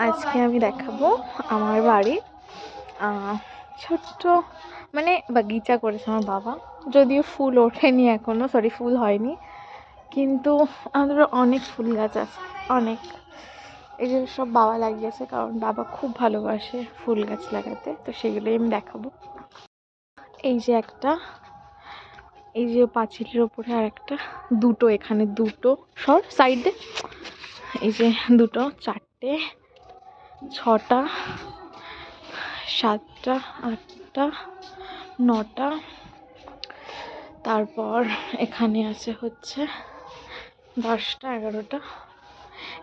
আজকে আমি দেখাবো আমার বাড়ি ছোট্ট মানে বাগিচা করেছে আমার বাবা, যদিও ফুল ওঠেনি এখনো, সরি ফুল হয়নি, কিন্তু আমাদের অনেক ফুল গাছ আছে, অনেক। এই যে সব বাবা লাগিয়েছে, কারণ বাবা খুব ভালোবাসে ফুল গাছ লাগাতে, তো সেগুলোই আমি দেখাবো। এই যে একটা, এই যে পাঁচিলের ওপরে আর একটা, দুটো এখানে, দুটো সর সাইডে, এই যে দুটো, চারটে, ছটা, সাতটা, আটটা, নটা, তারপর এখানে আছে হচ্ছে 10টা 11টা।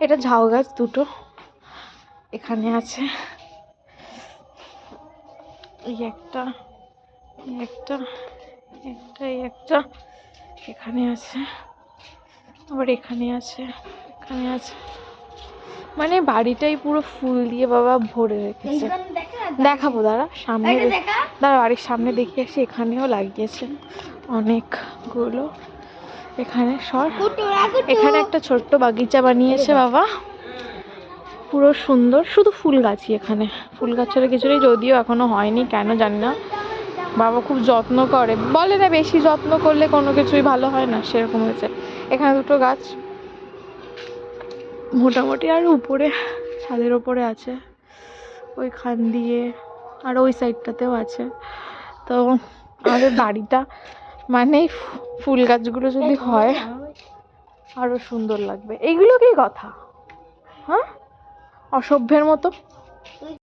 এটা ঝাউ গাছ দুটো, এখানে আছে এই একটা, একটা, একটা, এই একটা, এখানে আছে, আবার এখানে আছে, এখানে আছে, মানে বাড়িটাই পুরো ফুল দিয়ে বাবা ভরে রেখেছে। দেখাবো দাঁড়া, সামনে দাঁড়া, বাড়ির সামনে দেখে আসি, এখানেও লাগিয়েছে অনেকগুলো। এখানে সর, এখানে একটা ছোট্ট বাগিচা বানিয়েছে বাবা, পুরো সুন্দর, শুধু ফুল গাছই এখানে, ফুল গাছ ছাড়া কিছু নেই, যদিও এখনো হয়নি, কেন জানি না। বাবা খুব যত্ন করে, বলে না বেশি যত্ন করলে কোনো কিছুই ভালো হয় না, সেরকম হয়েছে। এখানে দুটো গাছ মোটামুটি, আর উপরে ছাদের ওপরে আছে, ওইখান দিয়ে, আর ওই সাইডটাতেও আছে। তো আমাদের বাড়িটা মানে ফুল গাছগুলো যদি হয় আরো সুন্দর লাগবে। এইগুলো কি কথা, হ্যাঁ, অসভ্যের মতো।